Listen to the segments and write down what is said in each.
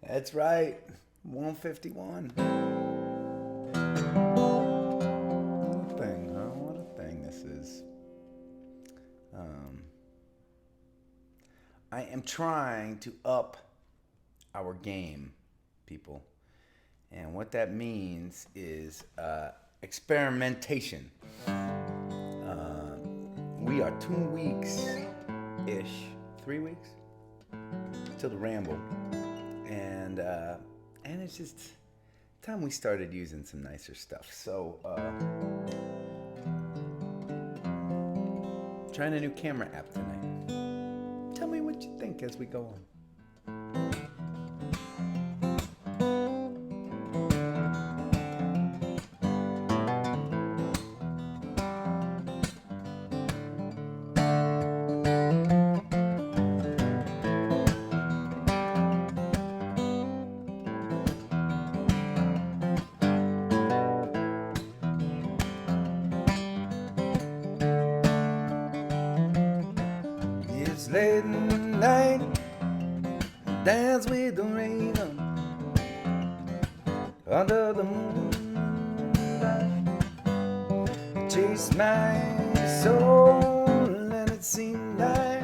That's right. 151. What a thing, huh? What a thing this is. Um, I am trying to up our game, people. And what that means is experimentation. We are 2 weeks ish, 3 weeks till the ramble. And it's just time we started using some nicer stuff. So, trying a new camera app tonight. Tell me what you think as we go on. It's late in the night, dance with the raven under the moonlight. Chase my soul, and it seemed like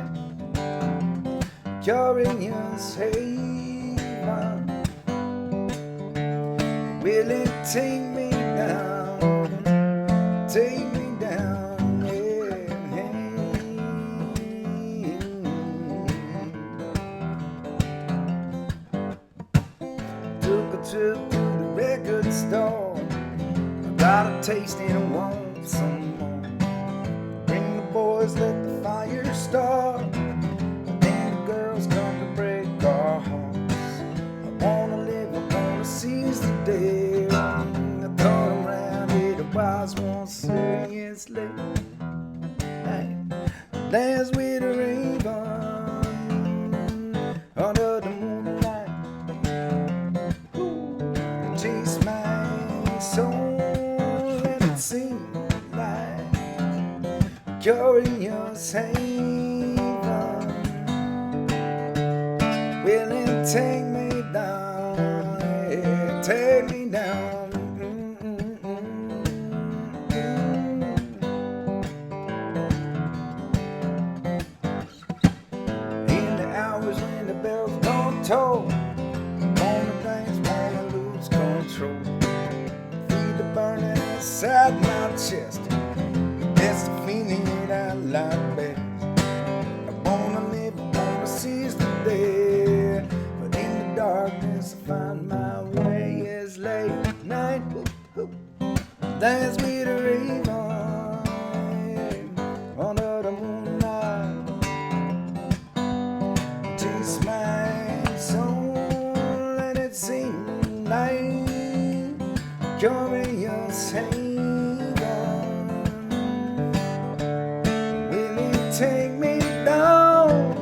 curious haven. Will it take me down? Take me down, yeah. Took a trip to the record store. I got a taste and I want some more. Bring the boys, let the fire start. And then the girls come to break our hearts. I wanna live, I wanna seize the day. I thought around it, a wise one say it's late. Dance with a raven under the moonlight. Chase my soul, and it seemed like curious haven. Will it take me down? Yeah, take me down. In the hours when the bells don't toll, wanna dance, wanna lose control. Feel the burning inside my chest. That's the feeling that I like best. I wanna live, I wanna seize the day. But in the darkness I find my way. It's late night, dance with a raven under the moonlight. Chase my soul, and it seemed like curious haven. Will it take me down?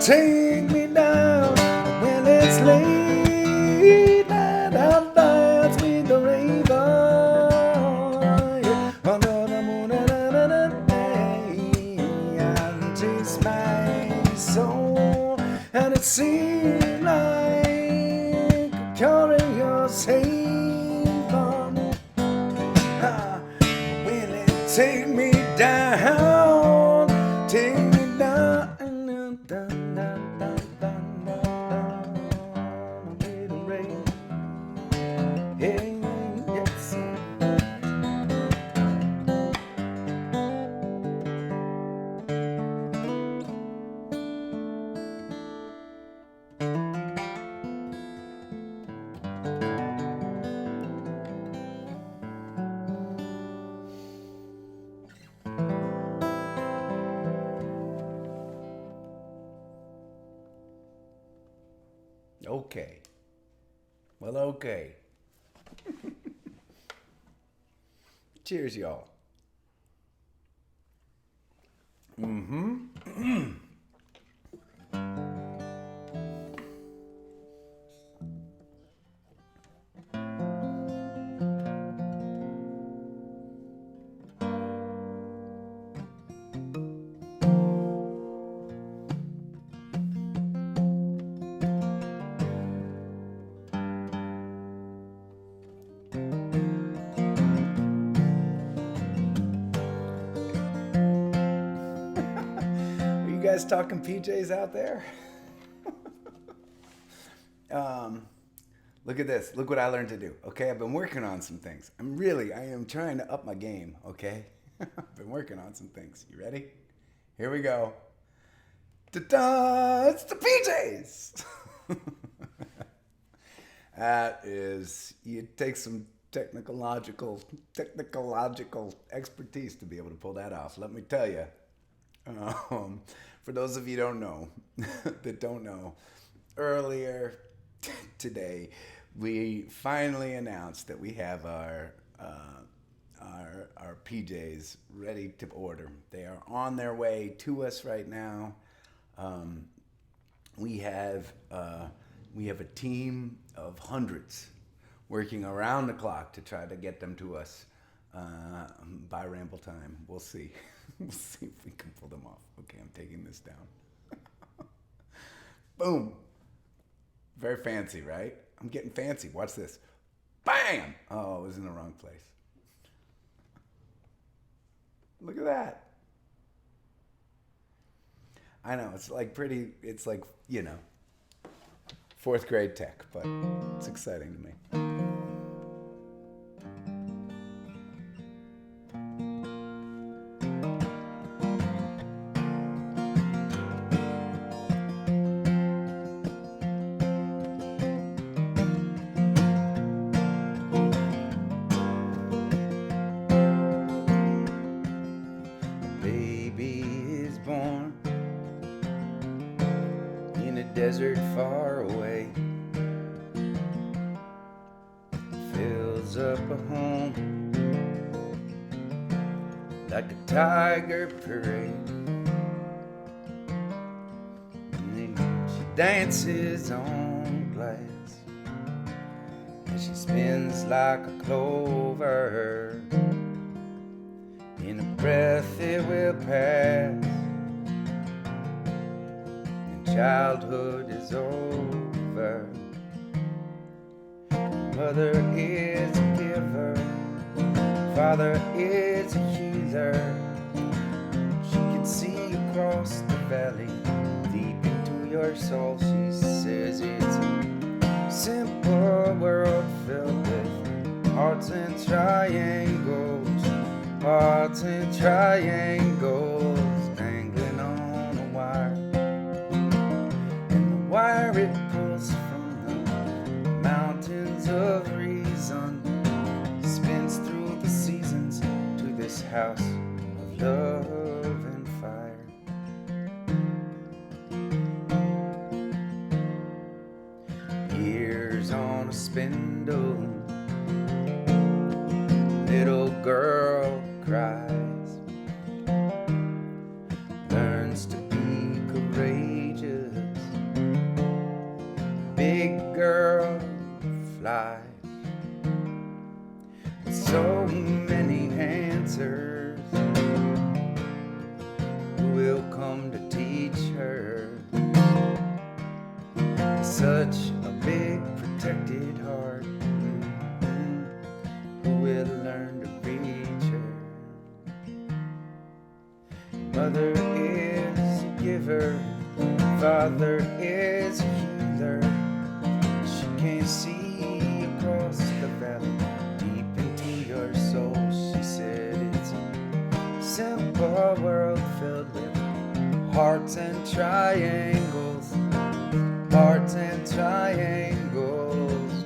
Take me down. When it's late night, I'll dance with the raven, yeah, under the moon and day. I'll chase my soul, and it seems like a curious haven. Will it take me down? Take me down, down, down, down, down, down, with the rain. Hey, yes. Okay. Well, okay. Cheers, y'all. guys talking PJs out there? Look at this. Look what I learned to do. Okay, I've been working on some things. I am trying to up my game. Okay, I've been working on some things. You ready? Here we go. Ta-da! It's the PJs. That is, you take some technological expertise to be able to pull that off. Let me tell you. For those of you that don't know, earlier today we finally announced that we have our PJs ready to order. They are on their way to us right now. We have a team of hundreds working around the clock to try to get them to us by ramble time. We'll see. We'll see if we can pull them off. Okay, I'm taking this down. Boom. Very fancy, right? I'm getting fancy. Watch this. Bam! Oh, it was in the wrong place. Look at that. I know, it's like, fourth grade tech, but it's exciting to me. Desert far away, fills up a home like a tiger parade. She dances on glass as she spins like a clover. In a breath it will pass. Childhood is over. Mother is a giver, father is a healer. She can see across the valley, deep into your soul. She says it's a simple world filled with hearts and triangles, dangling on a wire. Wire it pulls from the mountains of reason, spins through the seasons to this house of love and fire. Years on a spindle, little girl cries, learns to be courageous. Big girl flies with so many answers. Who will come to teach her? Such a big protected heart. Who will learn to reach her? Mother is a giver, father is a healer. Can't see across the valley, deep into your soul. She said it's a simple world filled with hearts and triangles,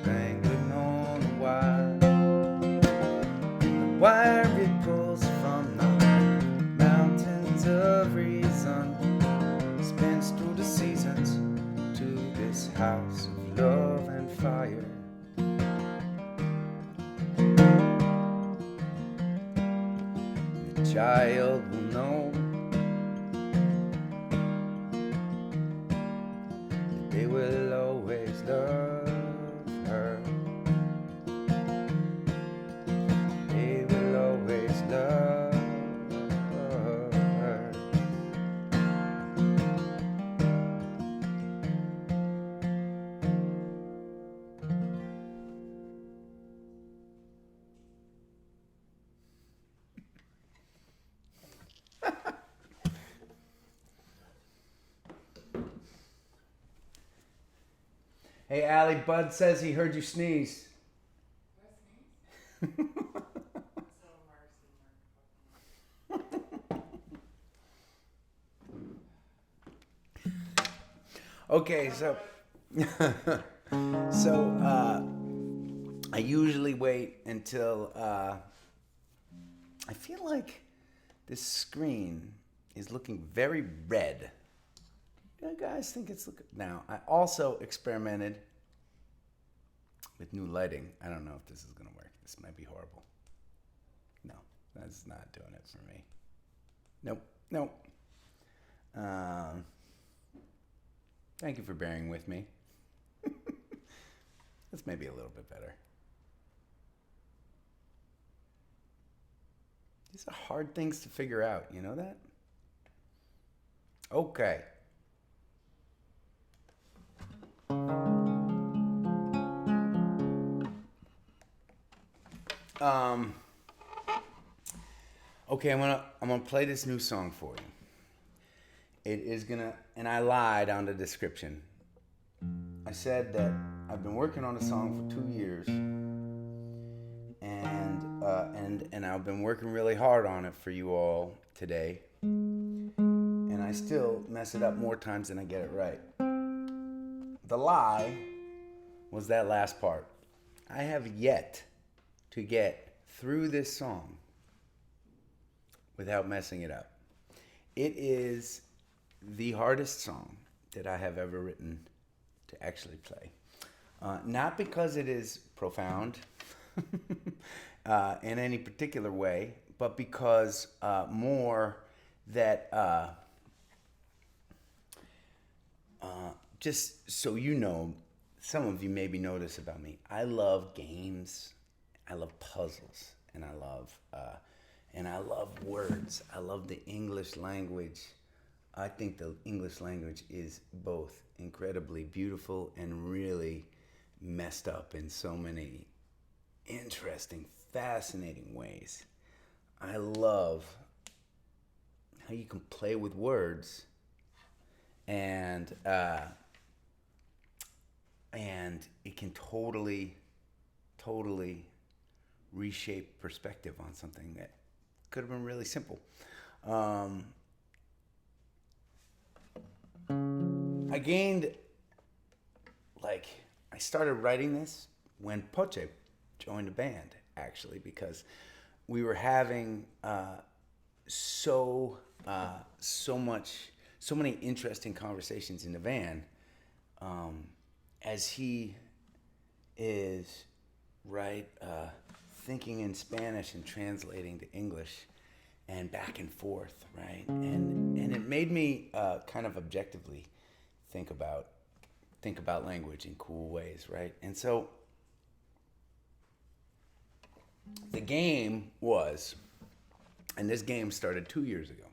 dangling on a wire. The wire it pulls from the mountains of reason, spins through the seasons to this house of love and fire. The child will know that they will always love her. They will always love her. Hey, Allie, Bud says he heard you sneeze. Okay, so I usually wait until I feel like this screen is looking very red. You guys think it's looking now? I also experimented with new lighting. I don't know if this is gonna work. This might be horrible. No, that's not doing it for me. Nope, nope. Thank you for bearing with me. That's maybe a little bit better. These are hard things to figure out, you know that? Okay. Okay, I'm gonna play this new song for you. It is gonna, and I lied on the description. I said that I've been working on a song for 2 years, and I've been working really hard on it for you all today, and I still mess it up more times than I get it right. The lie was that last part. I have yet to get through this song without messing it up. It is the hardest song that I have ever written to actually play. Not because it is profound in any particular way, but because more that just so you know, some of you maybe notice about me, I love games, I love puzzles, and I love words. I love the English language. I think the English language is both incredibly beautiful and really messed up in so many interesting, fascinating ways. I love how you can play with words and it can totally reshape perspective on something that could have been really simple. I started writing this when Poche joined the band, actually, because we were having so many interesting conversations in the van, as he is thinking in Spanish and translating to English and back and forth, right? And it made me kind of objectively think about language in cool ways, right? And so the game was, and this game started 2 years ago,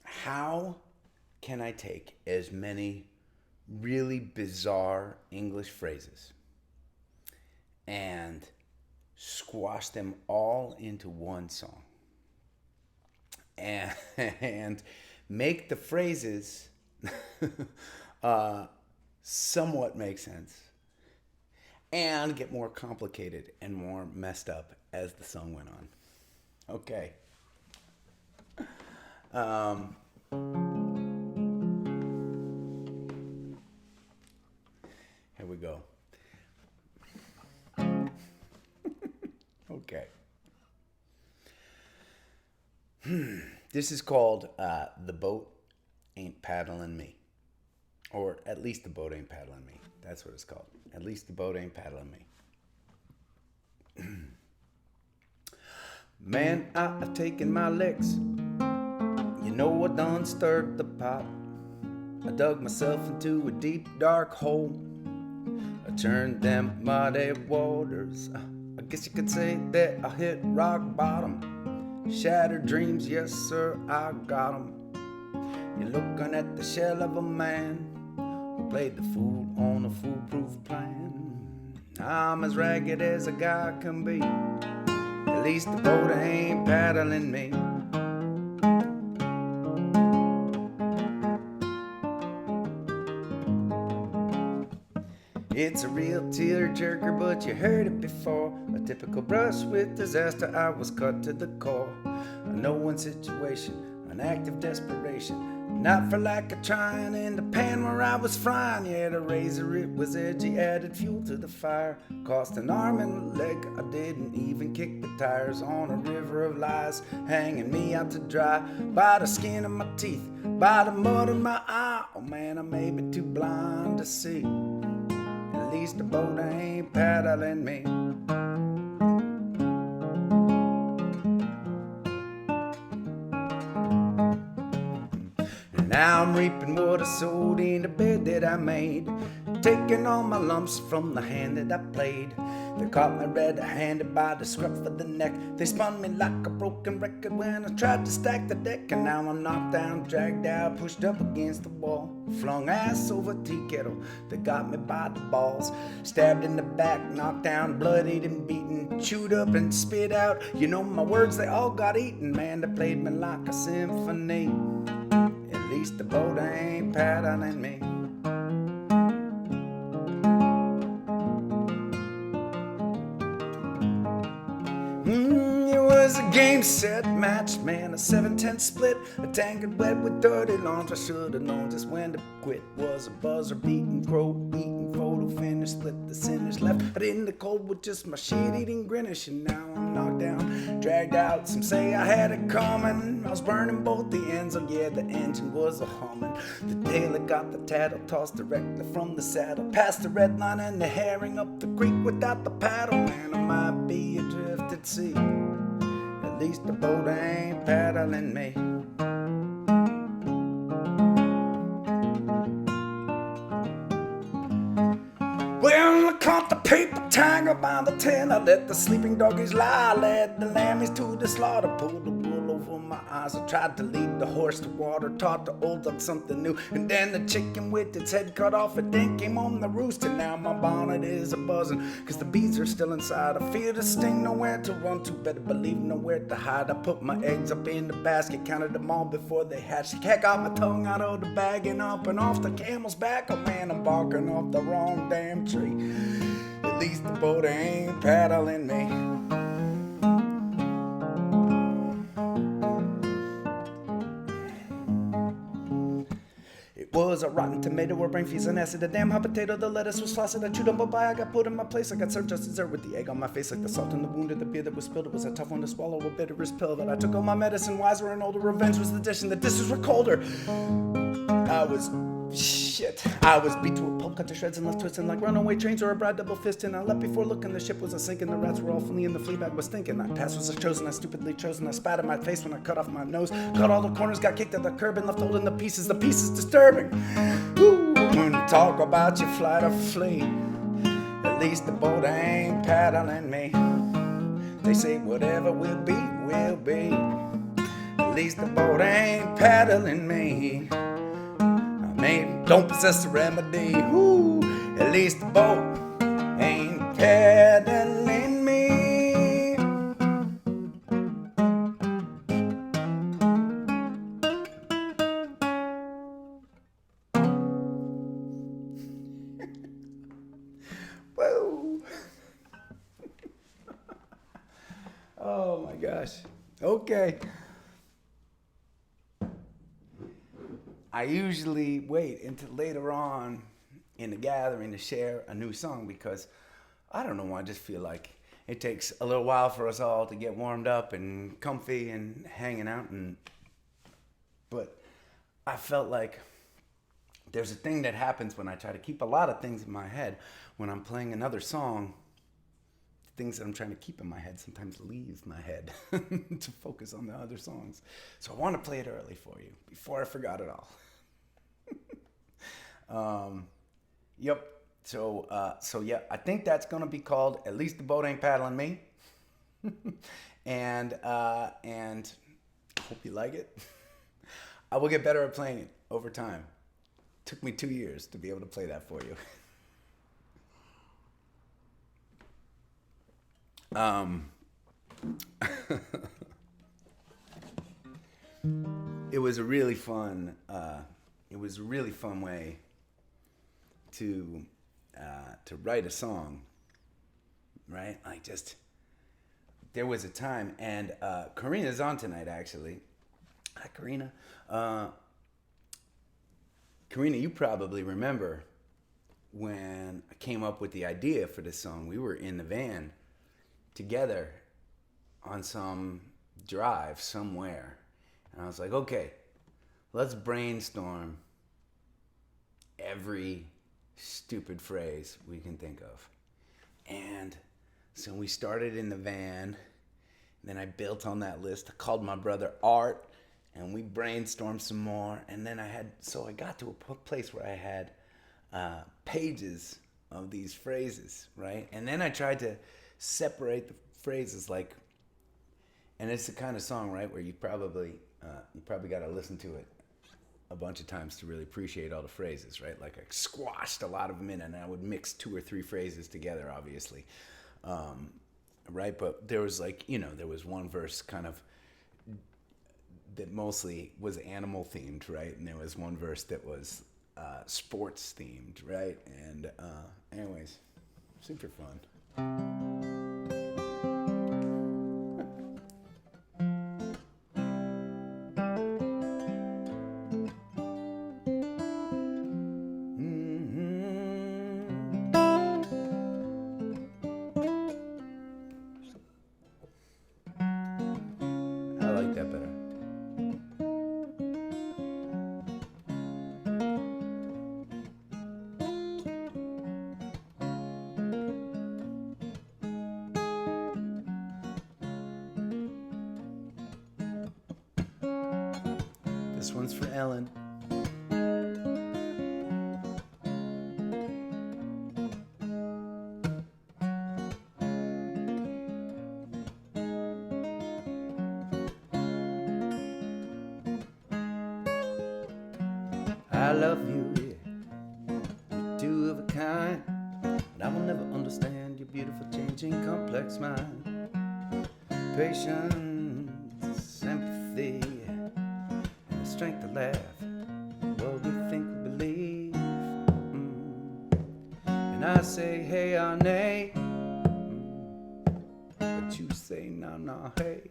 how can I take as many really bizarre English phrases and squash them all into one song and make the phrases somewhat make sense and get more complicated and more messed up as the song went on. Okay. Here we go. Okay. This is called The Boat Ain't Paddling Me. Or At Least the Boat Ain't Paddling Me. That's what it's called. At Least the Boat Ain't Paddling Me. Man, I've taken my licks. You know I done stirred the pot. I dug myself into a deep dark hole. I turned them muddy waters. I guess you could say that I hit rock bottom. Shattered dreams, yes sir, I got 'em. You're looking at the shell of a man who played the fool on a foolproof plan. I'm as ragged as a guy can be. At least the boat ain't paddling me. It's a real tearjerker, but you heard it before. A typical brush with disaster, I was cut to the core. A no-win situation, an act of desperation. Not for lack of trying in the pan where I was frying. Yeah, the razor, it was edgy, added fuel to the fire. Cost an arm and a leg, I didn't even kick the tires. On a river of lies, hanging me out to dry. By the skin of my teeth, by the mud in my eye. Oh man, I may be too blind to see. At least the boat ain't paddling me. Now I'm reaping what I sowed in the bed that I made, taking all my lumps from the hand that I played. They caught me red-handed by the scruff of the neck. They spun me like a broken record when I tried to stack the deck. And now I'm knocked down, dragged out, pushed up against the wall. Flung ass over tea kettle, they got me by the balls. Stabbed in the back, knocked down, bloodied and beaten, chewed up and spit out. You know my words, they all got eaten. Man, they played me like a symphony. At least the boat ain't paddling me. It was a game, set, match, man, a 7-10 split. A tangled wet with dirty lawns. I should've known just when to quit. Was a buzzer beating, crow beating, photo finish, split the sinners. Left out in the cold with just my shit-eating Greenwich. And now I'm knocked down, dragged out. Some say I had it coming. I was burning both the ends. Oh yeah, the engine was a humming. The tailor got the tattle, tossed directly from the saddle. Past the red line and the herring up the creek without the paddle. Man, I might be adrift at sea. At least the boat ain't paddling me. Well, I caught the paper tiger by the tail. I let the sleeping doggies lie. Led the lammies to the slaughter. Pulled the wool over my eyes. I tried to lead the horse to water. Taught the old duck something new. And then the chicken with its head cut off, it then came on the roost. And now my bonnet is a buzzing, cause the bees are still inside. I fear the sting, nowhere to run to. Better believe nowhere to hide. I put my eggs up in the basket, counted them all before they hatched. Heck, got my tongue out of the bag and up and off the camel's back. Oh man, I'm barking off the wrong damn tree. At least the boat ain't paddling me. It was a rotten tomato, a brain feast, an acid, a damn hot potato. The lettuce was flaccid. I chewed on bye. I got put in my place. I got served just dessert with the egg on my face, like the salt in the wound of the beer that was spilled. It was a tough one to swallow, a bitterest pill that I took all my medicine wiser and older. Revenge was the dish, and the dishes were colder. I was beat to a pulp, cut to shreds and left twisting like runaway trains or a bride double fisting. I left before looking, the ship was a sinking, the rats were all fleeing, the flea bag was stinking. I passed was a chosen, I stupidly chosen. I spat in my face when I cut off my nose. Cut all the corners, got kicked at the curb and left holding the pieces disturbing. Ooh, when you talk about your flight or flee, at least the boat ain't paddling me. They say whatever will be, will be. At least the boat ain't paddling me. Don't possess the remedy. Ooh, at least the boat ain't paddling me. Whoa. Oh my gosh. Okay. I usually wait until later on in the gathering to share a new song because I don't know, I just feel like it takes a little while for us all to get warmed up and comfy and hanging out. But I felt like there's a thing that happens when I try to keep a lot of things in my head when I'm playing another song. Things that I'm trying to keep in my head sometimes leave my head to focus on the other songs. So I want to play it early for you before I forgot it all. Yep. So yeah, I think that's gonna be called "At Least the Boat Ain't Paddling Me," and I hope you like it. I will get better at playing it over time. Took me 2 years to be able to play that for you. It was a really fun way to to write a song, right? Like just, there was a time, and Karina's on tonight actually. Hi, Karina. Karina, you probably remember when I came up with the idea for this song. We were in the van together on some drive somewhere, and I was like, okay, let's brainstorm every stupid phrase we can think of. And so we started in the van, and then I built on that list. I called my brother Art, and we brainstormed some more. And then I got to a place where I had pages of these phrases, right? And then I tried to separate the phrases, like, and it's the kind of song, right, where you probably got to listen to it a bunch of times to really appreciate all the phrases, right? Like I squashed a lot of them in, and I would mix 2 or 3 phrases together, obviously, right? But there was there was one verse kind of that mostly was animal themed, right? And there was one verse that was sports themed, right? And anyways, super fun. I like that better. This one's for Ellen. I love you, yeah. You're 2 of a kind, and I will never understand your beautiful, changing, complex mind. Patience, empathy, and the strength to laugh. What we think we believe. And I say, hey or nay, but you say, nah, hey.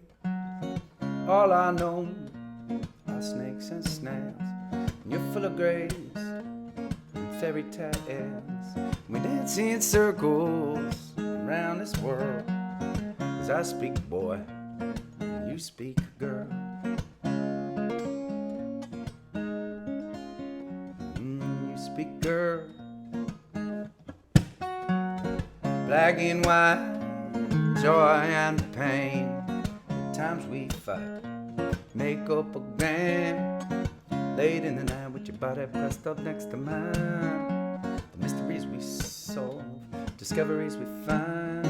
All I know are snakes and snails. You're full of grace and fairy tales. We dance in circles around this world. As I speak, boy, and you speak, girl. You speak, girl. Black and white, joy and pain. At times we fight, make up again. Late in the night with your body pressed up next to mine. The mysteries we solve, discoveries we find.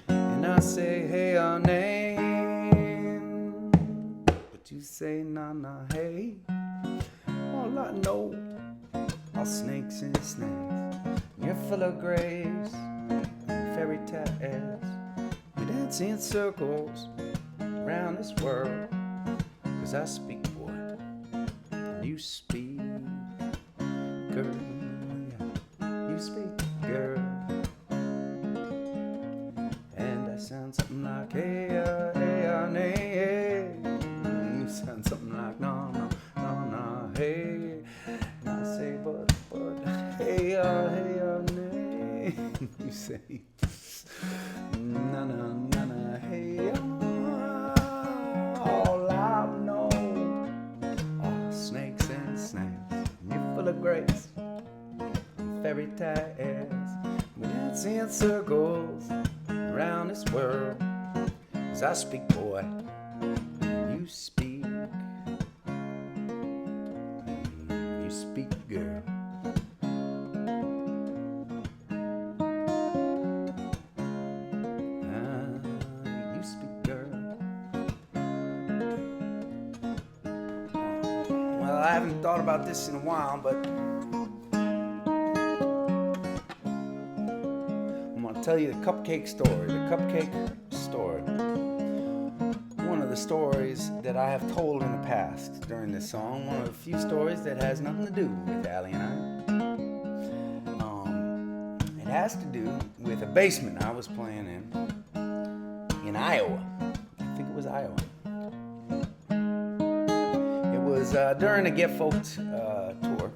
And I say, hey, our name, but you say, nah, hey. All I know are snakes and snails. You're full of grace and fairy tales. We dance in circles around this world. 'Cause I speak, boy, and you speak, girl. You speak, girl. And I sound something like, hey, nay. You sound something like, no, hey. And I say, but, hey, nay. You say, na, hey, all I know are snakes and snails. You're full of grace and fairy tales. We dance in circles around this world. As I speak, boy, you speak. You speak, girl. You speak, girl. Well, I haven't thought about this in a while, but I'm going to tell you the cupcake story. The cupcake story. One of the stories that I have told in the past during this song. One of the few stories that has nothing to do with Allie and I. has to do with a basement I was playing in Iowa. I think it was Iowa. It was during a Get Folked tour.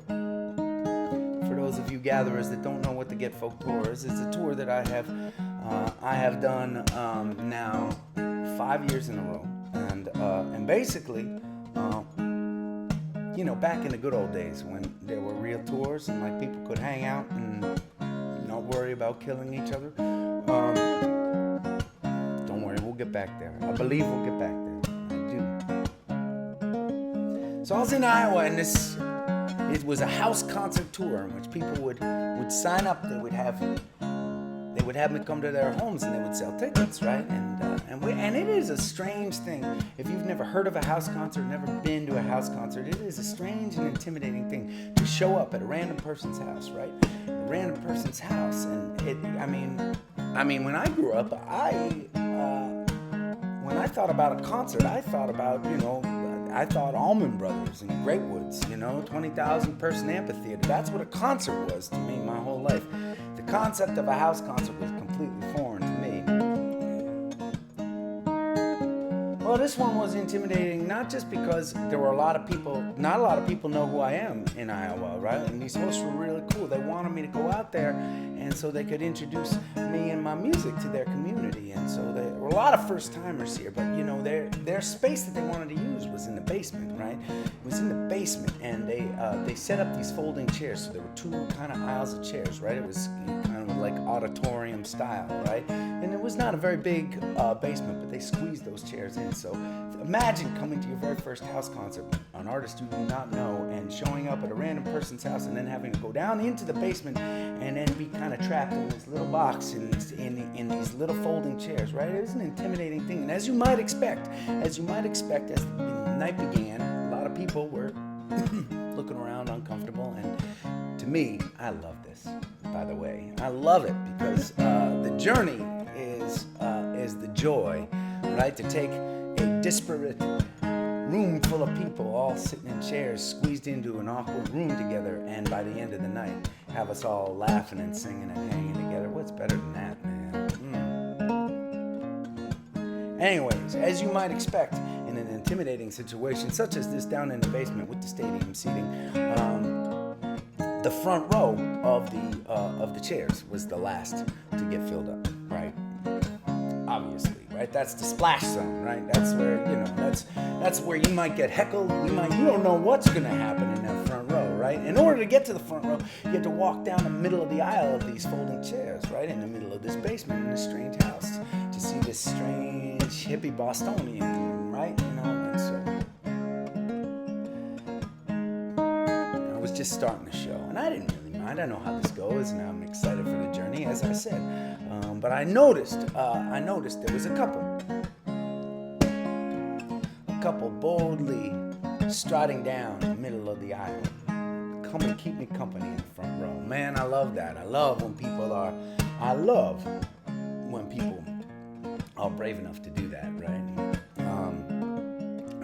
For those of you gatherers that don't know what the Get Folk tour is, it's a tour that I have done now 5 years in a row, and basically, you know, back in the good old days when there were real tours and like people could hang out and not worry about killing each other. Don't worry, we'll get back there. I believe we'll get back there. I do. So I was in Iowa, and it was a house concert tour in which people would sign up. They would have me come to their homes, and they would sell tickets, right? And it is a strange thing. If you've never heard of a house concert, never been to a house concert, it is a strange and intimidating thing to show up at a random person's house, right? A random person's house, and I mean, when I grew up, when I thought about a concert, I thought about, I thought Allman Brothers and Great Woods, 20,000 person amphitheater. That's what a concert was to me my whole life. The concept of a house concert was completely foreign to me. Well, this one was intimidating, not just because there were not a lot of people know who I am in Iowa, right? And these hosts were really cool. They wanted me to go out there, and so they could introduce me and my music to their community. And so there were a lot of first-timers here, but their space that they wanted to use was in the basement, right? It was in the basement, and they set up these folding chairs. So there were two kind of aisles of chairs, right? It was kind of like auditorium style, right? And it was not a very big basement, but they squeezed those chairs in. So imagine coming to your very first house concert, an artist you do not know, and showing up at a random person's house, and then having to go down into the basement and then be kind of trapped in this little box in these little folding chairs, right? It was an intimidating thing. And as you might expect, as the night began, a lot of people were looking around uncomfortable. And to me, I love this, by the way. I love it because the journey is the joy, right? To take a disparate room full of people all sitting in chairs squeezed into an awkward room together, and by the end of the night have us all laughing and singing and hanging together. What's better than that, man? Anyways, as you might expect in an intimidating situation such as this down in the basement with the stadium seating, the front row of the chairs was the last to get filled up, right? Obviously, right? That's the splash zone, right? That's where, that's where you might get heckled. You don't know what's going to happen in that front row, right? In order to get to the front row, you have to walk down the middle of the aisle of these folding chairs, right? In the middle of this basement in this strange house to see this strange hippie Bostonian, right? And so I was just starting the show, and I didn't really mind. I know how this goes, and I'm excited for the journey, as I said. But I noticed there was a couple boldly striding down the middle of the aisle. Come and keep me company in the front row. Man, I love that. I love when people are brave enough to do that, right?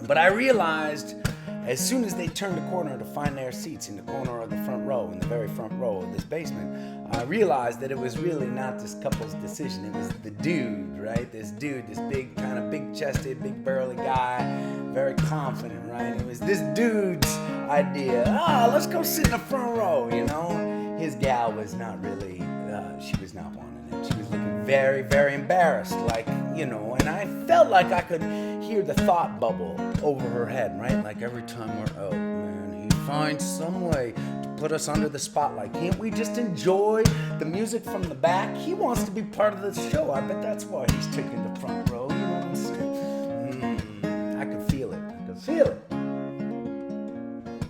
But I realized as soon as they turned the corner to find their seats in the corner of the front row, in the very front row of this basement, I realized that it was really not this couple's decision. It was the dude, right? This dude, this big, kind of big-chested, big burly guy, very confident, right? It was this dude's idea. Let's go sit in the front row, His gal was not really, she was not wanting it. She was looking very, very embarrassed, and I felt like I could hear the thought bubble over her head, right? Like every time we're out, man, he finds some way to put us under the spotlight. Can't we just enjoy the music from the back? He wants to be part of the show. I bet that's why he's taking the front row. You know what I'm saying? I could feel it.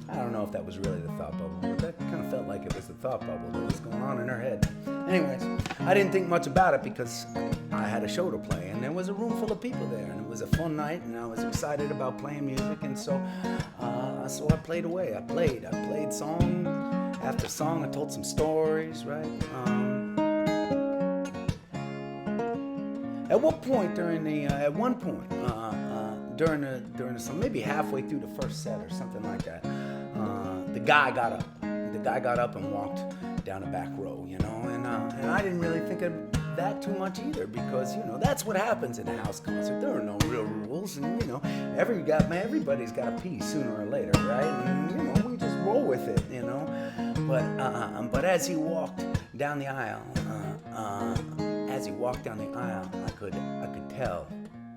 I don't know if that was really the thought bubble, but that kind of felt like it was the thought bubble that was going on in her head. Anyways, I didn't think much about it because I had a show to play, and there was a room full of people there, and it was a fun night, and I was excited about playing music, and so I played away. I played song after song. I told some stories, right? At one point during the song, maybe halfway through the first set or something like that, the guy got up and walked down the back row, and And I didn't really think of that too much either, because that's what happens in a house concert. There are no real rules, and everybody's got a piece sooner or later, right? And we just roll with it, But as he walked down the aisle, I could tell.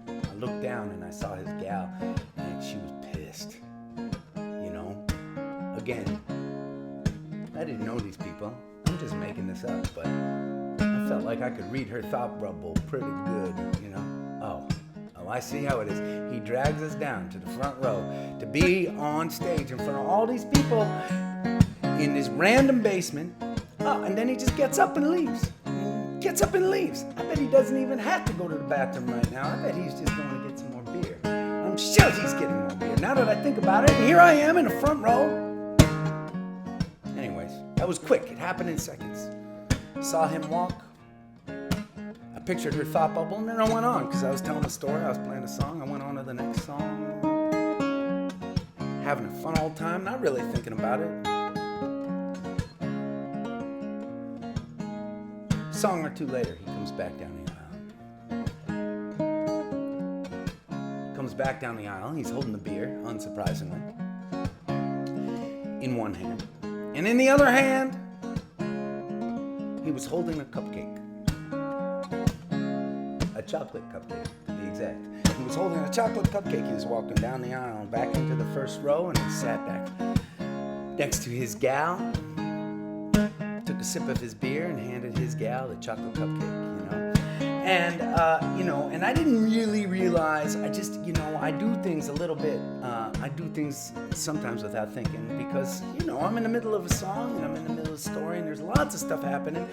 I looked down and I saw his gal, and she was pissed. Again, I didn't know these people. I'm just making this up, but I felt like I could read her thought bubble pretty good, Oh, I see how it is. He drags us down to the front row to be on stage in front of all these people in this random basement. Oh, and then he just gets up and leaves. I bet he doesn't even have to go to the bathroom right now. I bet he's just going to get some more beer. I'm sure he's getting more beer. Now that I think about it, and here I am in the front row. Anyways, that was quick. It happened in seconds. Saw him walk. I pictured her thought bubble, and then I went on, because I was telling a story. I was playing a song. I went on to the next song. Having a fun old time, not really thinking about it. Song or two later, he comes back down the aisle. He's holding the beer, unsurprisingly, in one hand. And in the other hand, he was holding a cupcake. A chocolate cupcake, to be exact. He was holding a chocolate cupcake. He was walking down the aisle, back into the first row, and he sat back next to his gal. Took a sip of his beer and handed his gal the chocolate cupcake, And, and I didn't really realize, I just, I do things a little bit, I do things sometimes without thinking, because, I'm in the middle of a song, and I'm in the middle of a story, and there's lots of stuff happening,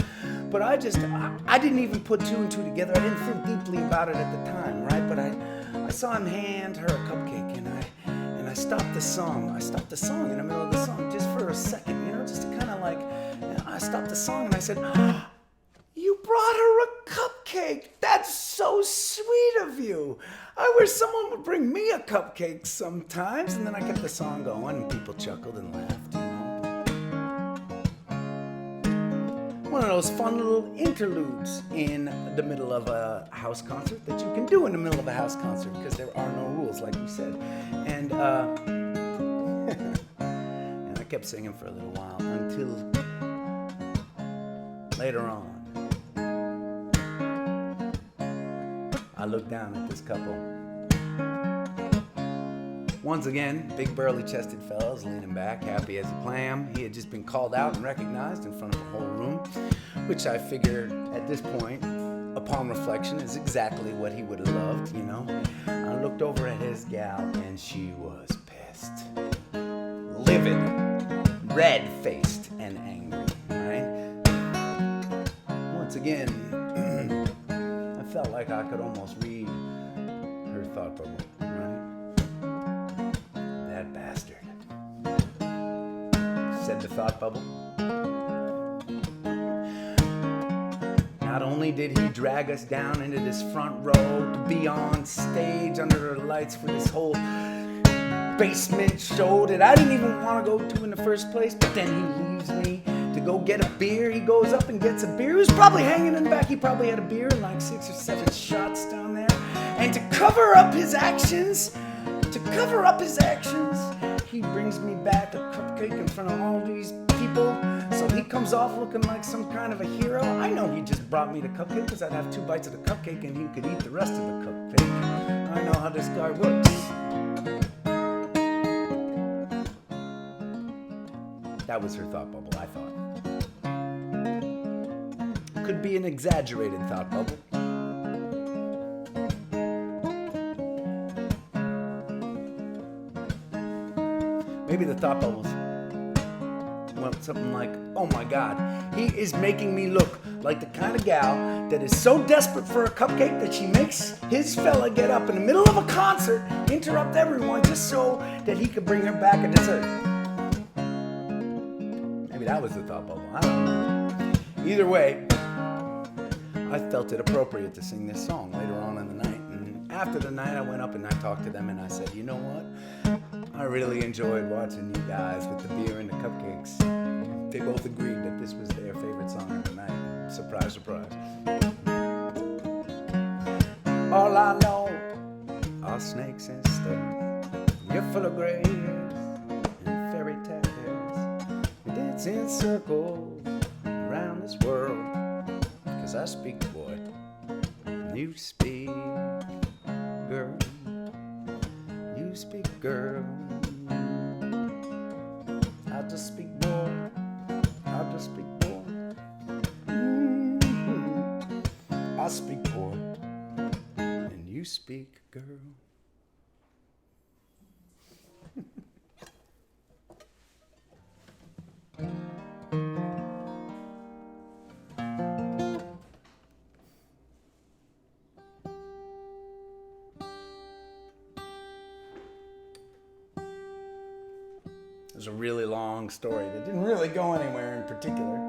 but I didn't even put two and two together. I didn't think deeply about it at the time, right? But I saw him hand her a cupcake, and I stopped the song. I stopped the song in the middle of the song just for a second, just to kind of like, I stopped the song and I said, "You brought her a cupcake. That's so sweet of you. I wish someone would bring me a cupcake sometimes." And then I kept the song going, and people chuckled and laughed, One of those fun little interludes in the middle of a house concert that you can do in the middle of a house concert, because there are no rules, like we said. And and I kept singing for a little while until later on, I looked down at this couple. Once again, big burly-chested fellas leaning back, happy as a clam. He had just been called out and recognized in front of the whole room, which I figured at this point, upon reflection, is exactly what he would have loved, I looked over at his gal, and she was pissed. Livid, red-faced, and angry, right? Once again, I felt like I could almost read her thought bubble, right? That bastard, said the thought bubble. Not only did he drag us down into this front row to be on stage under the lights for this whole basement show that I didn't even want to go to in the first place, but then he leaves me to go get a beer. He goes up and gets a beer. He was probably hanging in the back. He probably had a beer and like 6 or 7 shots down there. And to cover up his actions, he brings me back a cupcake in front of all these people. So he comes off looking like some kind of a hero. I know he just brought me the cupcake because I'd have 2 bites of the cupcake and he could eat the rest of the cupcake. I know how this guy works. That was her thought bubble, I thought. Could be an exaggerated thought bubble. Maybe the thought bubbles went something like, "Oh my God, he is making me look like the kind of gal that is so desperate for a cupcake that she makes his fella get up in the middle of a concert, interrupt everyone just so that he could bring her back a dessert." Maybe that was the thought bubble. I don't know. Either way, I felt it appropriate to sing this song later on in the night. And after the night, I went up and I talked to them and I said, "You know what? I really enjoyed watching you guys with the beer and the cupcakes." They both agreed that this was their favorite song of the night. Surprise, surprise. All I know are snakes and stuff. You're full of grace and fairy tales. We dance in circles around this world. 'Cause I speak, boy, you speak, girl. You speak, girl. I just speak, boy. I just speak, boy. I speak, boy, and you speak, girl. It was a really long story that didn't really go anywhere in particular.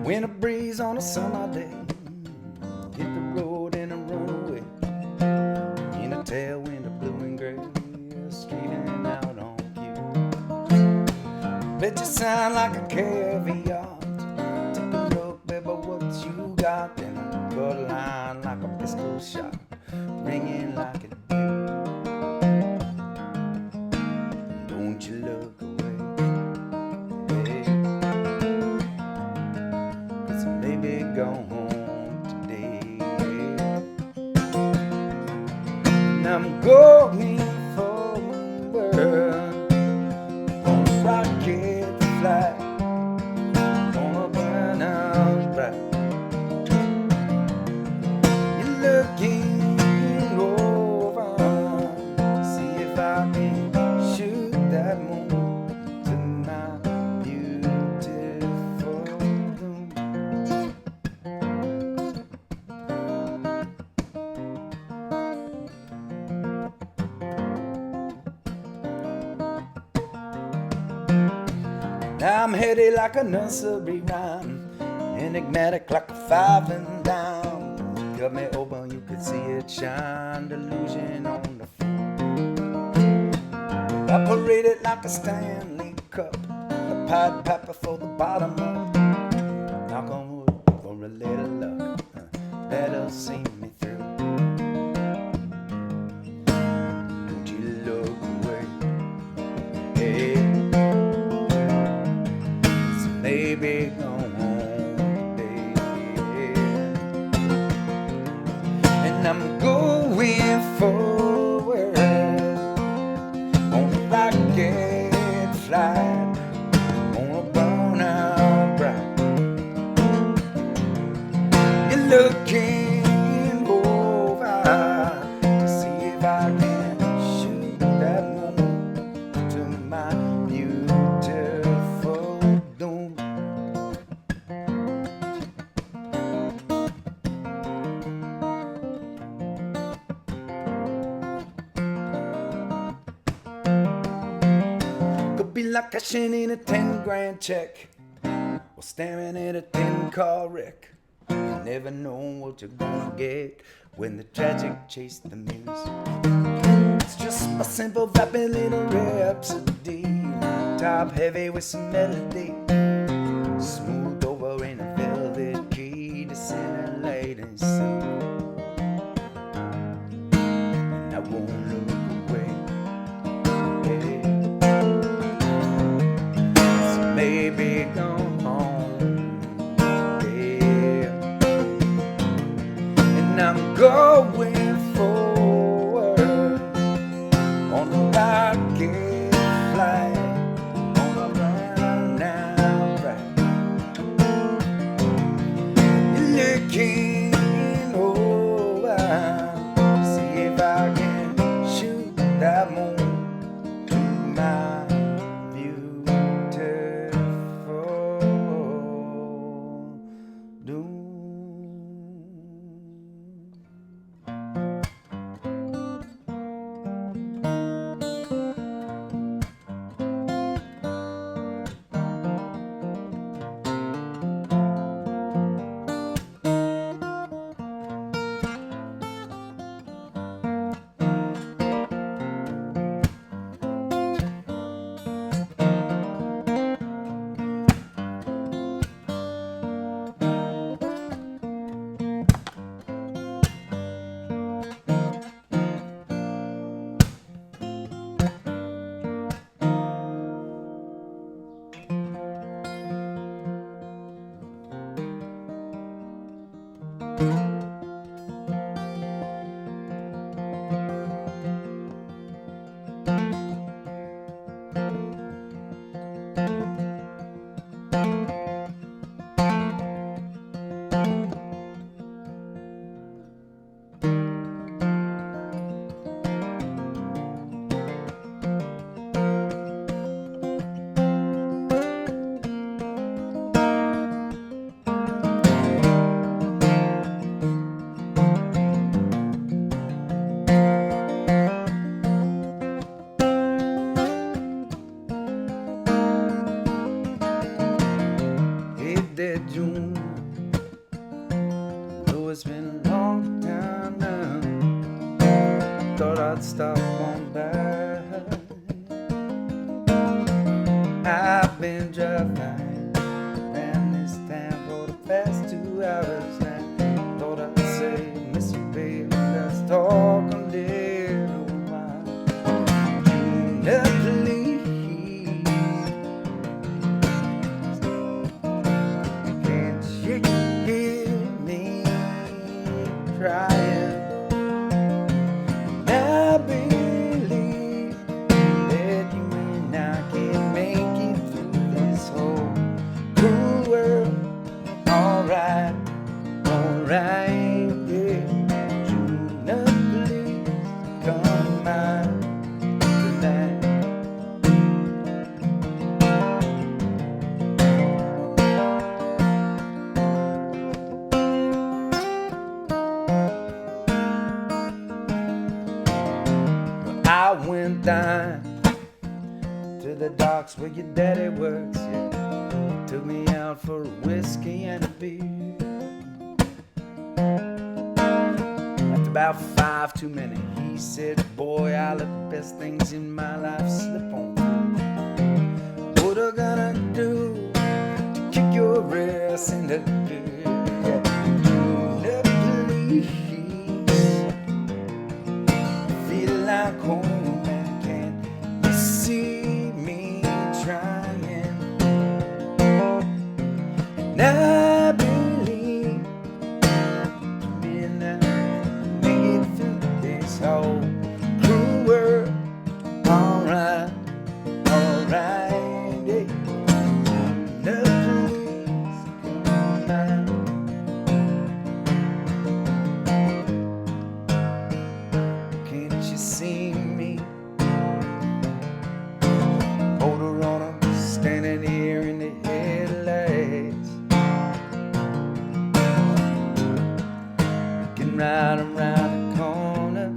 Winter breeze on a summer day, hit the road and I run away. In a tailwind of blue and gray, streaming out on cue. Bet you sound like a caveat. Take a look, baby, what you got. Then I cut a line like a pistol shot, ringing like a bell. Don't you look away. Go home today, and I'm going forward on a rocket flight, on a burn out bright. You're looking over, see if I can shoot that moon to my beautiful room. Now I'm heady like a nursery rhyme, enigmatic like a 5 and dime. Cut me open, you could see it shine, delusion on the floor. Operated like a Stanley Cup, a Pied Piper for the bottom up. Knock on wood for a little luck, that'll see me through. Don't you look away, hey. Maybe go home today, and I'm going forward on a rocket flight, on a burn out bright. You're looking over to see if I can shoot that moon to my beautiful doom. Could be like cashing in a 10 grand check, or staring at a 10-car wreck. You never know what you're gonna get when the tragic chase the muse. It's just my simple vapid little rhapsody, top heavy with some melody, smooth over in a velvet key to scintillate and sing. And I won't look away, yeah. So maybe go home, yeah. And I'm going forward on a rocket flight. stop on by. I've been driving around this town for the past 2 hours now. Thought I'd say, miss you, baby, let's talk a little while. Gina, please, can't you hear me crying? I believe that you and I can make it through this whole cruel world. Alright, alright, yeah. Juna, please come out tonight. I went down to the docks where your daddy works, yeah. Took me out for a whiskey and a beer. After about 5 too many, he said, boy, I let the best things in my life slip on through. What I gonna do to kick your ass in the dirt? Yeah. Please, feel like home and can't you see me trying? And I believe me and I make it through this whole cruel world. Alright, alright, yeah. No, please come out. Can't you see me? Motor on 'em, standing here in the headlights. We can ride around the corner.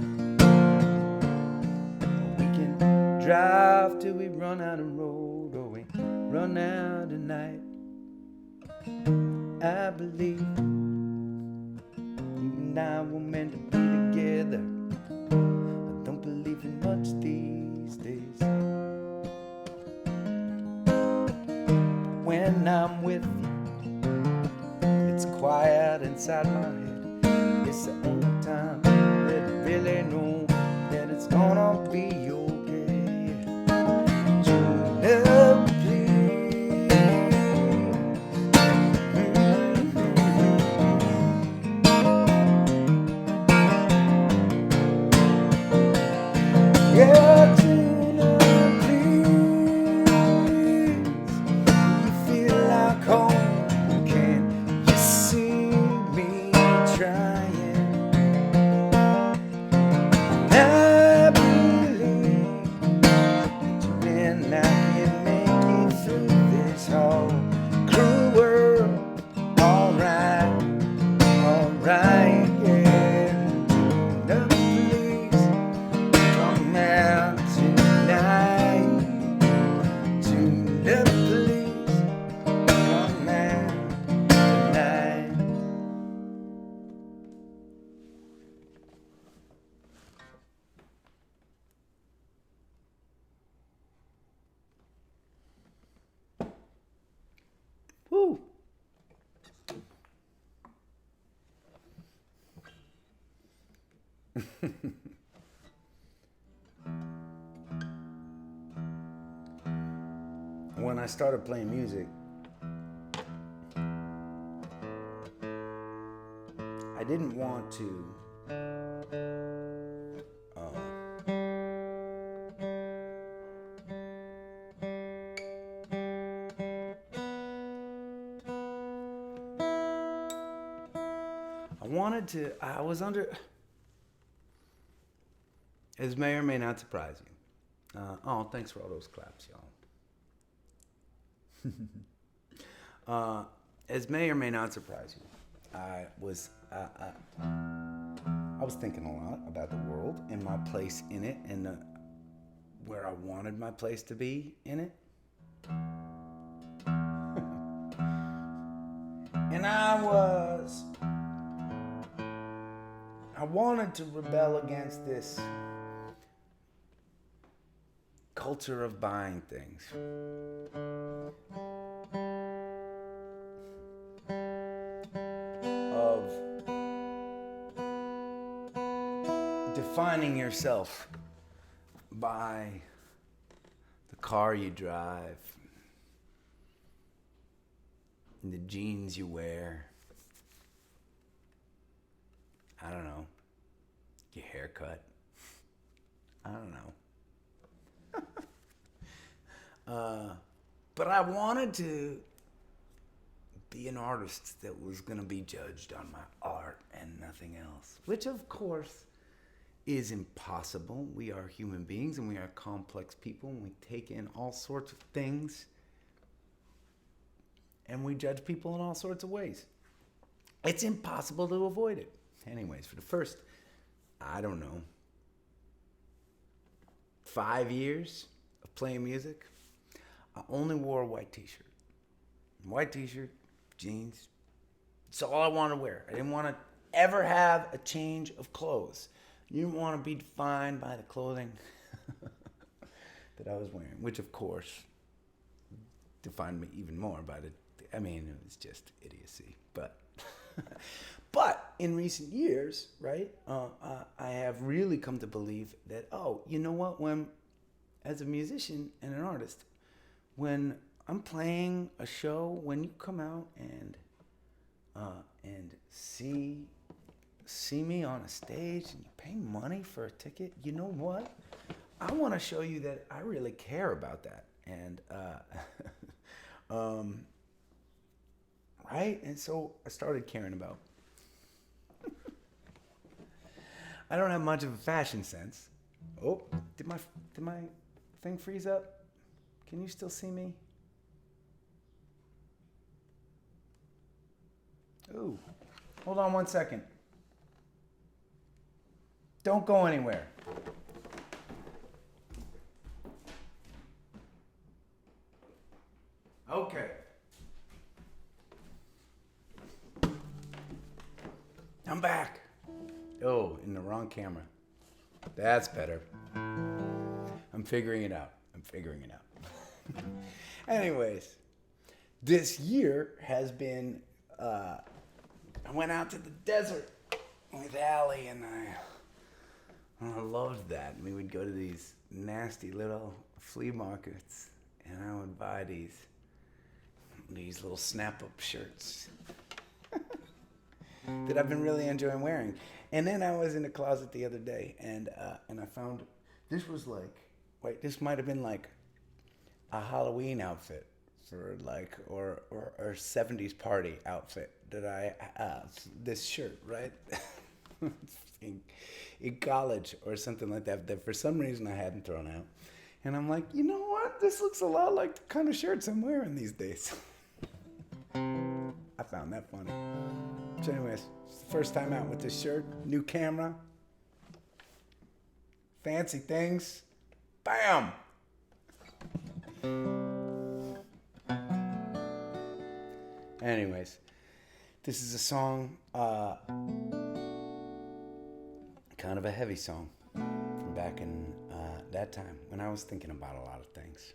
We can drive till we run out of road, or we run out of night. I believe you and I were meant to be together. I don't believe in much these days. When I'm with you, it's quiet inside my head. It's the only time that I really know that it's gonna be okay. Juna, please. Yeah, Juna, please. You feel like home, can you see me trying? I believe that you and I can make it through this whole cruel world. Alright, alright, yeah. Juna, please come out tonight. Juna, please come out tonight. Woo. When I started playing music, I didn't want to I was under, as may or may not surprise you. Oh, thanks for all those claps, y'all. As may or may not surprise you, I was thinking a lot about the world and my place in it, and where I wanted my place to be in it. And I wanted to rebel against this culture of buying things. Of defining yourself by the car you drive, the jeans you wear, I don't know, your haircut, I don't know. But I wanted to be an artist that was going to be judged on my art and nothing else, which of course is impossible. We are human beings and we are complex people and we take in all sorts of things and we judge people in all sorts of ways. It's impossible to avoid it. Anyways, for the first, I don't know, 5 years of playing music, I only wore a white t-shirt. White t-shirt, jeans. It's all I wanted to wear. I didn't want to ever have a change of clothes. You didn't want to be defined by the clothing that I was wearing, which of course defined me even more by it was just idiocy. But but in recent years, right, I have really come to believe that, you know what, when, as a musician and an artist, when I'm playing a show, when you come out and see me on a stage and you pay money for a ticket, you know what? I want to show you that I really care about that. And right? And so I started caring about. I don't have much of a fashion sense. Oh, did my thing freeze up? Can you still see me? Ooh, hold on 1 second. Don't go anywhere. Okay. I'm back. Oh, in the wrong camera. That's better. I'm figuring it out. Anyways, this year has been, I went out to the desert with Allie and I loved that. We would go to these nasty little flea markets and I would buy these little snap-up shirts that I've been really enjoying wearing. And then I was in the closet the other day and I found, this might have been like a Halloween outfit for like, or 70s party outfit that this shirt, right? in college or something like that for some reason I hadn't thrown out. And I'm like, you know what? This looks a lot like the kind of shirts I'm wearing these days. I found that funny. So anyways, it's the first time out with this shirt, new camera, fancy things, bam! Anyways, this is a song, kind of a heavy song from back in that time when I was thinking about a lot of things,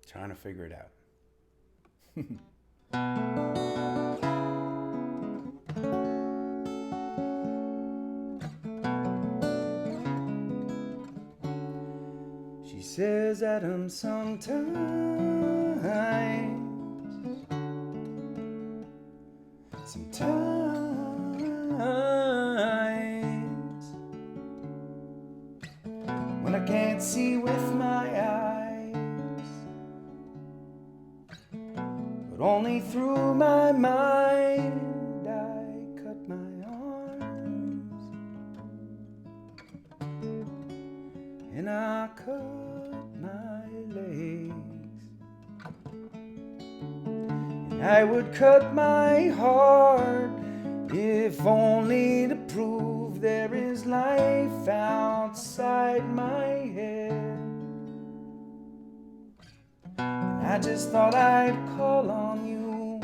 trying to figure it out. She says, Adam, sometimes when I can't see with my eyes, but only through my mind, I cut my arms and I cut my legs. I would cut my heart if only to prove there is life outside my head. And I just thought I'd call on you.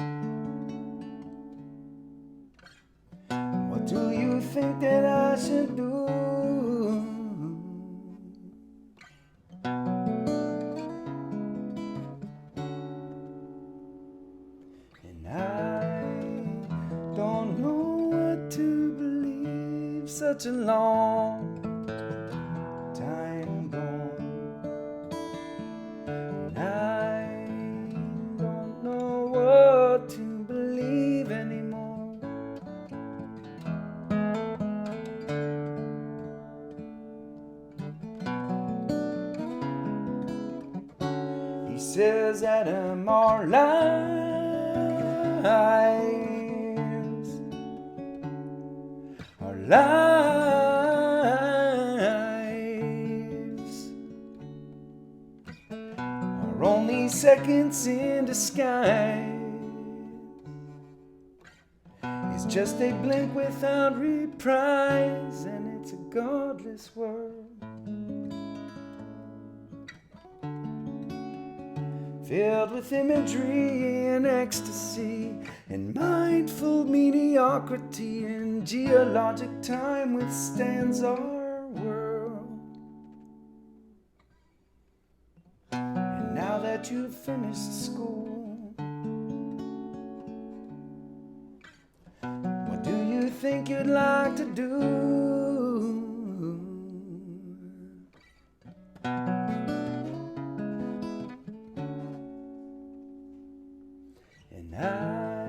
What do you think that I should do? such a long time gone. And I don't know what to believe anymore. He says that our lives are only seconds in disguise. It's just a blink without reprise, and it's a godless world filled with imagery and ecstasy and mindful mediocrity, and geologic time withstands our world. And now that you've finished school, what do you think you'd like to do? And I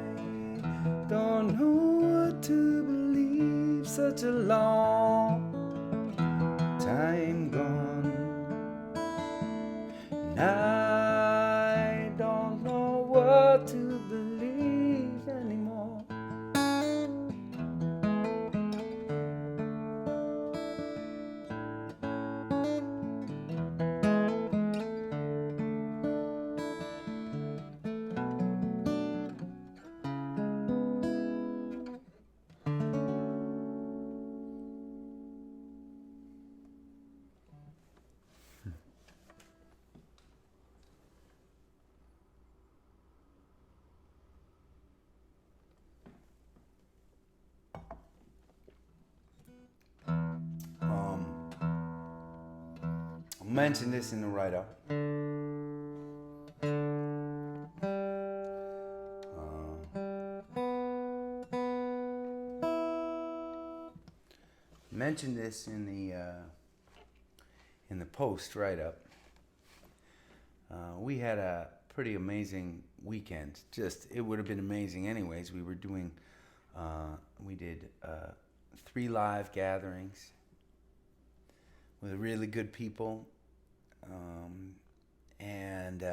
don't know what to believe, such a long time gone. And I don't know what to believe anymore. I'll mention this in the write-up. Mention this in the post write-up. We had a pretty amazing weekend. It would have been amazing anyways. We did 3 live gatherings with really good people, and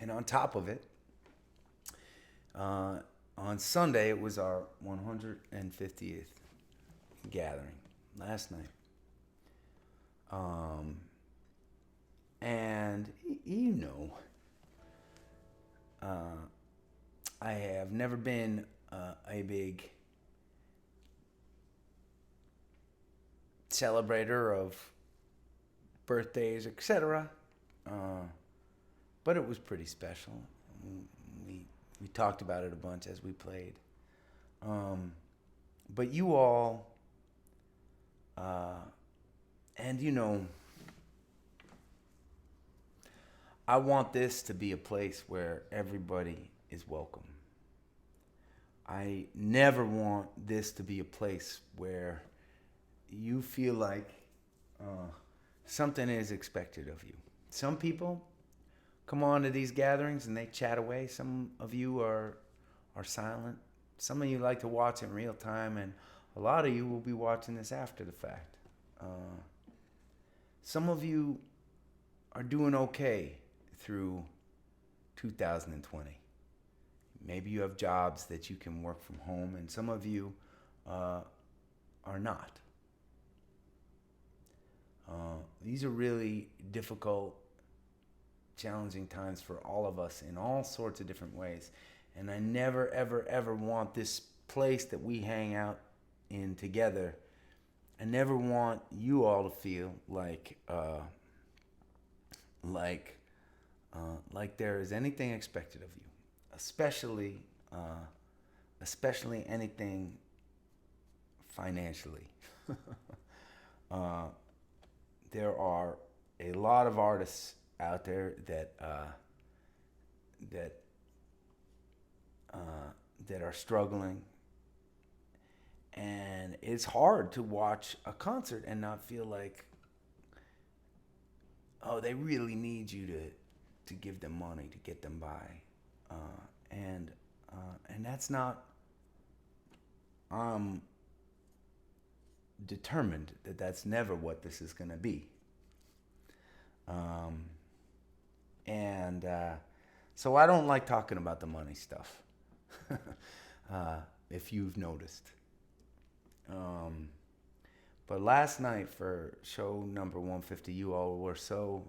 on top of it, on Sunday it was our 150th gathering last night, and I have never been a big celebrator of birthdays, etc. But it was pretty special. We talked about it a bunch as we played. But you all, and I want this to be a place where everybody is welcome. I never want this to be a place where you feel like something is expected of you. Some people come on to these gatherings and they chat away. Some of you are silent. Some of you like to watch in real time, and a lot of you will be watching this after the fact. Some of you are doing okay through 2020. Maybe you have jobs that you can work from home, and some of you are not. These are really difficult, challenging times for all of us in all sorts of different ways. And I never, ever, ever want this place that we hang out in together, I never want you all to feel like there is anything expected of you, especially anything financially. There are a lot of artists out there that are struggling, And it's hard to watch a concert and not feel like, oh, they really need you to give them money to get them by. And that's not, I'm determined that that's never what this is going to be. So I don't like talking about the money stuff, if you've noticed. But last night for show number 150, you all were so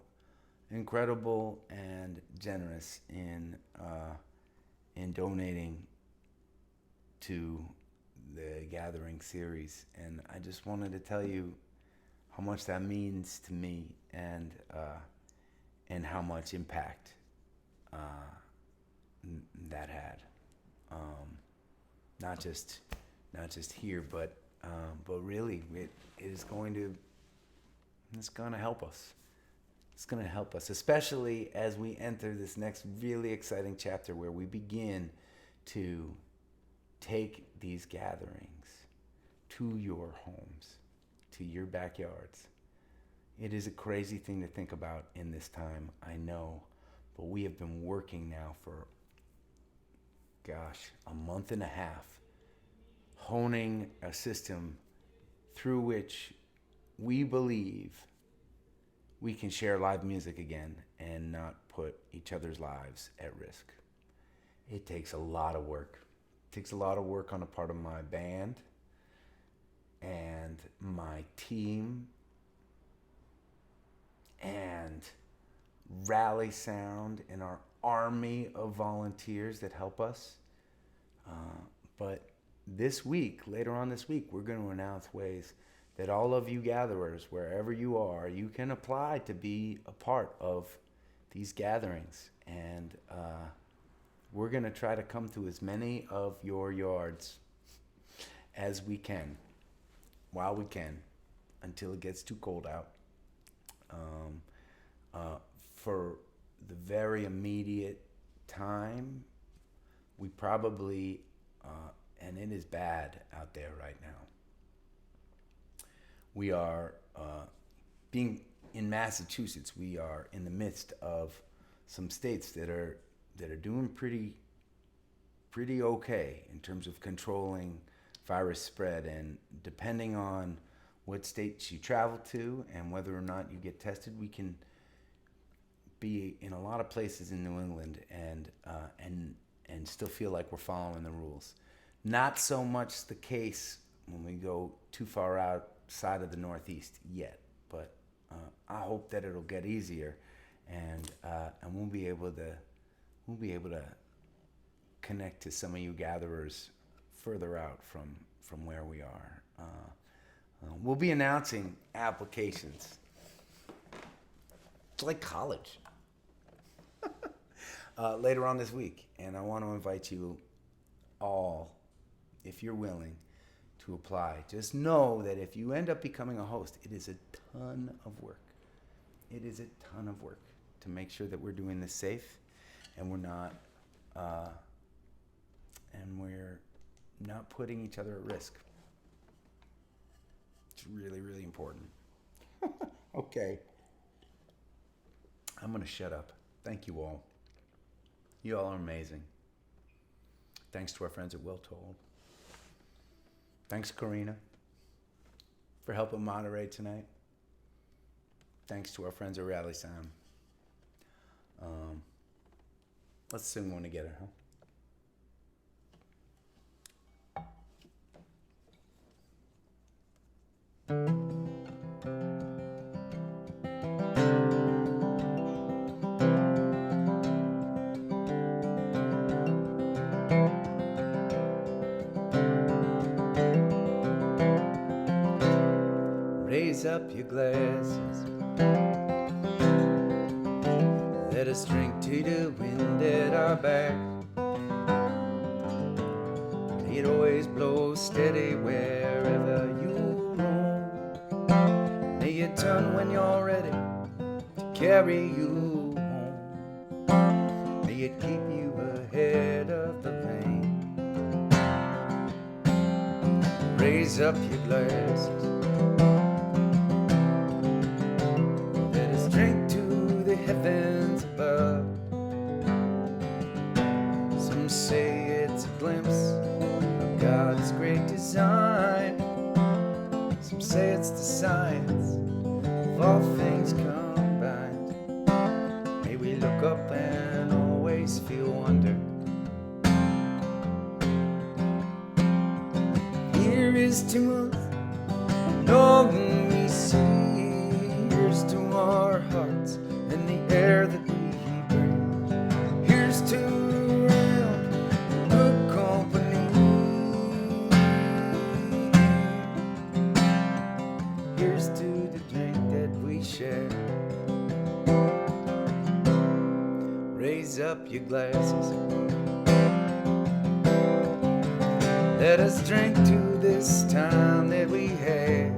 incredible and generous in donating to the Gathering series, and I just wanted to tell you how much that means to me, and how much impact that had, not just here, but really it's going to help us. It's going to help us, especially as we enter this next really exciting chapter where we begin to take these gatherings to your homes, to your backyards. It is a crazy thing to think about in this time, I know, but we have been working now for, a month and a half, honing a system through which we believe we can share live music again and not put each other's lives at risk. It takes a lot of work. It takes a lot of work on the part of my band and my team and Rally Sound and our army of volunteers that help us. But this week, later on this week, we're going to announce ways that all of you gatherers, wherever you are, you can apply to be a part of these gatherings. And we're going to try to come to as many of your yards as we can, while we can, until it gets too cold out. For the very immediate time, we probably, and it is bad out there right now, we are being in Massachusetts. We are in the midst of some states that are doing pretty okay in terms of controlling virus spread, and depending on what states you travel to and whether or not you get tested, we can be in a lot of places in New England and still feel like we're following the rules. Not so much the case when we go too far outside of the Northeast yet, but I hope that it'll get easier, and we'll be able to connect to some of you gatherers further out from where we are. We'll be announcing applications. It's like college. Later on this week, and I want to invite you all, if you're willing, to apply. Just know that if you end up becoming a host, it is a ton of work. It is a ton of work to make sure that we're doing this safe, and we're not putting each other at risk. It's really, really important. Okay. I'm going to shut up. Thank you all. You all are amazing. Thanks to our friends at Well Told. Thanks, Karina, for helping moderate tonight. Thanks to our friends at Rally Sound. Let's sing one together, huh? Raise up your glasses, let us drink to the wind at our back. May it always blow steady wherever you roam. May it turn when you're ready to carry you home. May it keep you ahead of the rain. Raise Raise up your glasses. Let us drink to the heavens above. Some say it's a glimpse of God's great design. Some say it's the science of all things combined. May we look up and always feel wonder. Here is to us, and all that we see. Here's to our hearts and the air that we breathe. Here's to round good company. Here's to the drink that we share. Raise up your glasses. Let us drink to this time that we have.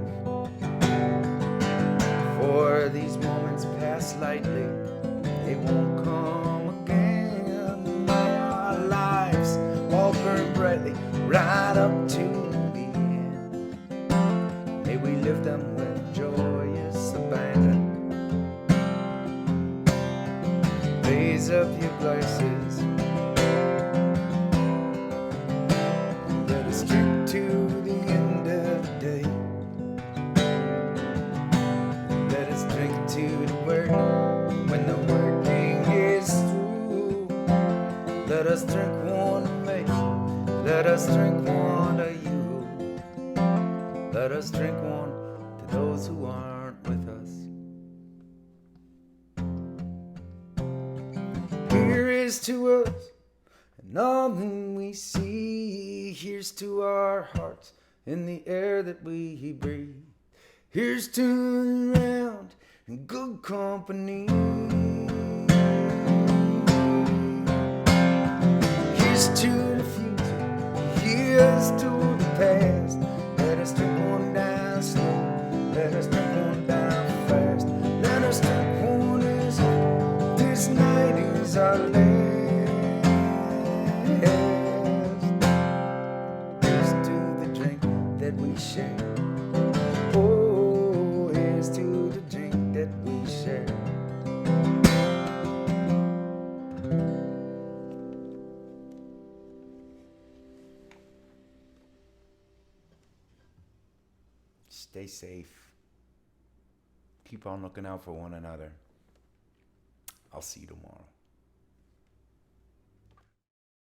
For these moments pass lightly, they won't come again. May our lives all burn brightly right up to the end. May we live them with joyous abandon. Raise up your glasses. Let us drink to the end of the day. Let us drink to the work when the working is through. Let us drink one to me. Let us drink one to you. Let us drink one to those who aren't with us. Here is to us, and all that we see. Here's to our hearts in the air that we breathe. Here's to round and good company. Here's to the future. Here's to the past. Let us drink one down slow. Let us drink one down fast. Let us drink one as if this night is our last. Here's to the drink that we share. Oh, here's to the drink that we share. Stay safe. Keep on looking out for one another. I'll see you tomorrow.